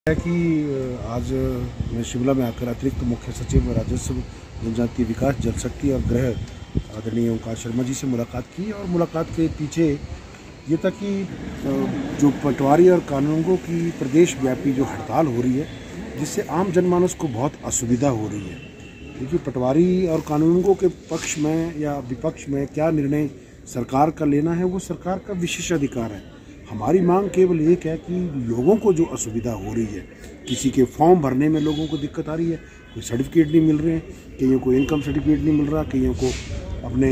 है कि आज मैं शिमला में आकर अतिरिक्त मुख्य सचिव राजस्व, जनजातीय विकास, जल शक्ति और गृह आदरणीय ओंकार शर्मा जी से मुलाकात की। और मुलाकात के पीछे ये था कि जो पटवारी और कानूनगों की प्रदेश व्यापी जो हड़ताल हो रही है, जिससे आम जनमानस को बहुत असुविधा हो रही है। क्योंकि पटवारी और कानूनगों के पक्ष में या विपक्ष में क्या निर्णय सरकार का लेना है, वो सरकार का विशेष अधिकार है। हमारी मांग केवल एक है कि लोगों को जो असुविधा हो रही है, किसी के फॉर्म भरने में लोगों को दिक्कत आ रही है, कोई सर्टिफिकेट नहीं मिल रहे हैं, कईयों को इनकम सर्टिफिकेट नहीं मिल रहा, कईयों को अपने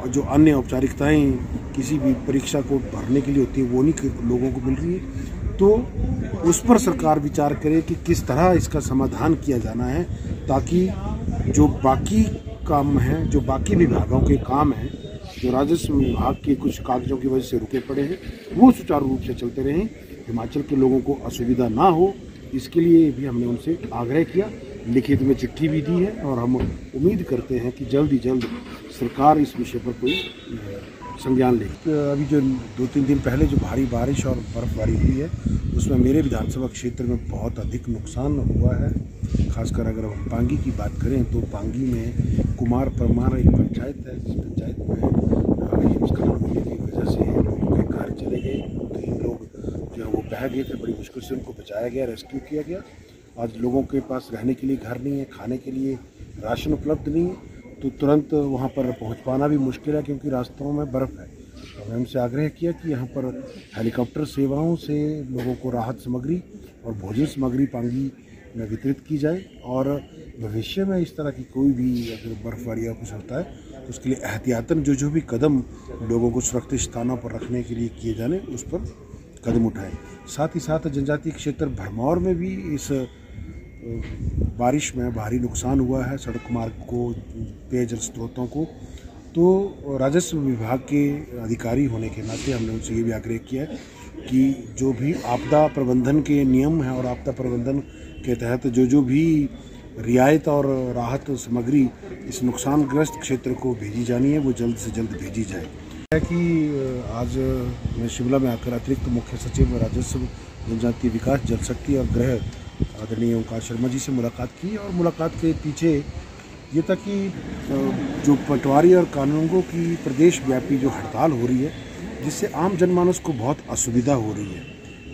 जो अन्य औपचारिकताएं किसी भी परीक्षा को भरने के लिए होती है वो नहीं लोगों को मिल रही है। तो उस पर सरकार विचार करे कि किस तरह इसका समाधान किया जाना है, ताकि जो बाकी काम हैं, जो बाकी विभागों के काम हैं, जो राजस्व विभाग के कुछ कागजों की वजह से रुके पड़े हैं, वो सुचारू रूप से चलते रहें, हिमाचल के लोगों को असुविधा ना हो। इसके लिए भी हमने उनसे आग्रह किया, लिखित में चिट्ठी भी दी है और हम उम्मीद करते हैं कि जल्द ही जल्द सरकार इस विषय पर कोई संज्ञान ले। अभी जो 2-3 दिन पहले जो भारी बारिश और बर्फबारी हुई है, उसमें मेरे विधानसभा क्षेत्र में बहुत अधिक नुकसान हुआ है। खासकर अगर हम पांगी की बात करें तो पांगी में कुमार परमार एक पंचायत है, जिस पंचायत में हिमस्खलन होने की वजह से लोगों के घर चले गए। 3 लोग जो है वो बह गए थे, बड़ी मुश्किल से उनको बचाया गया, रेस्क्यू किया गया। आज लोगों के पास रहने के लिए घर नहीं है, खाने के लिए राशन उपलब्ध नहीं है, तो तुरंत वहाँ पर पहुँच पाना भी मुश्किल है क्योंकि रास्तों में बर्फ़ है। तो हमने उनसे आग्रह किया कि यहाँ पर हेलीकॉप्टर सेवाओं से लोगों को राहत सामग्री और भोजन सामग्री पांगी में वितरित की जाए, और भविष्य में इस तरह की कोई भी अगर बर्फबारी या कुछ होता है तो उसके लिए एहतियातन जो भी कदम लोगों को सुरक्षित स्थानों पर रखने के लिए किए जाने, उस पर कदम उठाएं। साथ ही साथ जनजातीय क्षेत्र भरमौर में भी इस बारिश में भारी नुकसान हुआ है, सड़क मार्ग को, पेयजल स्रोतों को। तो राजस्व विभाग के अधिकारी होने के नाते हमने उनसे ये भी आग्रह किया है कि जो भी आपदा प्रबंधन के नियम हैं और आपदा प्रबंधन के तहत जो भी रियायत और राहत सामग्री इस नुकसानग्रस्त क्षेत्र को भेजी जानी है, वो जल्द से जल्द भेजी जाए। है कि आज मैं शिमला में आकर अतिरिक्त मुख्य सचिव राजस्व, जनजातीय विकास, जल शक्ति और गृह आदरणीय ओंकार शर्मा जी से मुलाकात की। और मुलाकात के पीछे ये था कि जो पटवारी और कानूनगों की प्रदेश व्यापी जो हड़ताल हो रही है, जिससे आम जनमानस को बहुत असुविधा हो रही है।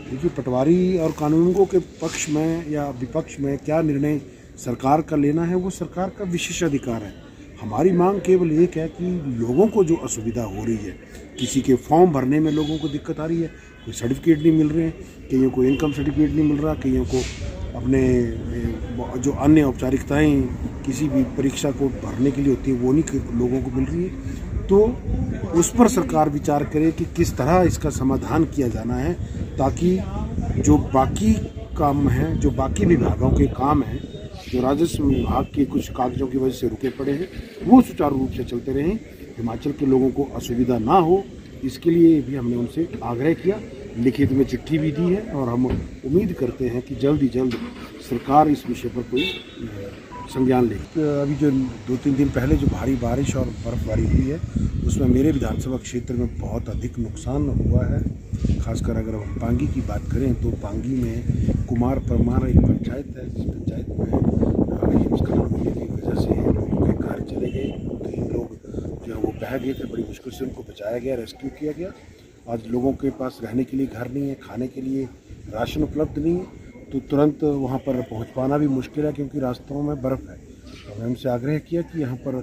क्योंकि पटवारी और कानूनगों के पक्ष में या विपक्ष में क्या निर्णय सरकार का लेना है, वो सरकार का विशेष अधिकार है। हमारी मांग केवल एक है कि लोगों को जो असुविधा हो रही है, किसी के फॉर्म भरने में लोगों को दिक्कत आ रही है, कोई सर्टिफिकेट नहीं मिल रहे हैं, कईयों को इनकम सर्टिफिकेट नहीं मिल रहा, कईयों को अपने जो अन्य औपचारिकताएं किसी भी परीक्षा को भरने के लिए होती है वो नहीं लोगों को मिल रही है। तो उस पर सरकार विचार करे कि किस तरह इसका समाधान किया जाना है, ताकि जो बाकी काम हैं, जो बाकी विभागों के काम हैं, जो राजस्व विभाग के कुछ कागजों की वजह से रुके पड़े हैं, वो सुचारू रूप से चलते रहें, हिमाचल के लोगों को असुविधा ना हो। इसके लिए भी हमने उनसे आग्रह किया, लिखित में चिट्ठी भी दी है और हम उम्मीद करते हैं कि जल्द ही जल्द सरकार इस विषय पर कोई संज्ञान ले। अभी जो 2-3 दिन पहले जो भारी बारिश और बर्फबारी हुई है, उसमें मेरे विधानसभा क्षेत्र में बहुत अधिक नुकसान हुआ है। खासकर अगर हम पांगी की बात करें तो पांगी में कुमार परमार एक पंचायत है, जिस पंचायत में हिमस्खलन होने की वजह से लोगों के घर चले गए। 3 लोग जो है वो बह गए थे, बड़ी मुश्किल से उनको बचाया गया, रेस्क्यू किया गया। आज लोगों के पास रहने के लिए घर नहीं है, खाने के लिए राशन उपलब्ध नहीं है, तो तुरंत वहाँ पर पहुँच पाना भी मुश्किल है क्योंकि रास्तों में बर्फ़ है। तो हमने उनसे आग्रह किया कि यहाँ पर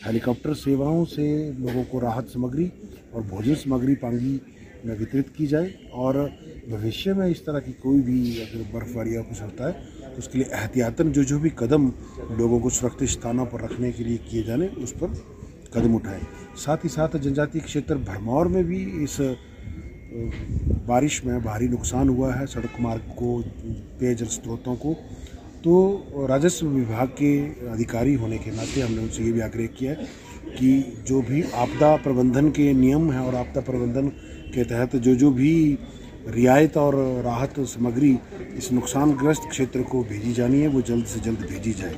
हेलीकॉप्टर सेवाओं से लोगों को राहत सामग्री और भोजन सामग्री पांगी में वितरित की जाए, और भविष्य में इस तरह की कोई भी अगर बर्फबारी या कुछ होता है तो उसके लिए एहतियातन जो भी कदम लोगों को सुरक्षित स्थानों पर रखने के लिए किए जाने, उस पर कदम उठाएं। साथ ही साथ जनजातीय क्षेत्र भरमौर में भी इस बारिश में भारी नुकसान हुआ है, सड़क मार्ग को, पेयजल स्रोतों को। तो राजस्व विभाग के अधिकारी होने के नाते हमने उनसे ये भी आग्रह किया है कि जो भी आपदा प्रबंधन के नियम हैं और आपदा प्रबंधन के तहत जो भी रियायत और राहत सामग्री इस नुकसानग्रस्त क्षेत्र को भेजी जानी है, वो जल्द से जल्द भेजी जाए।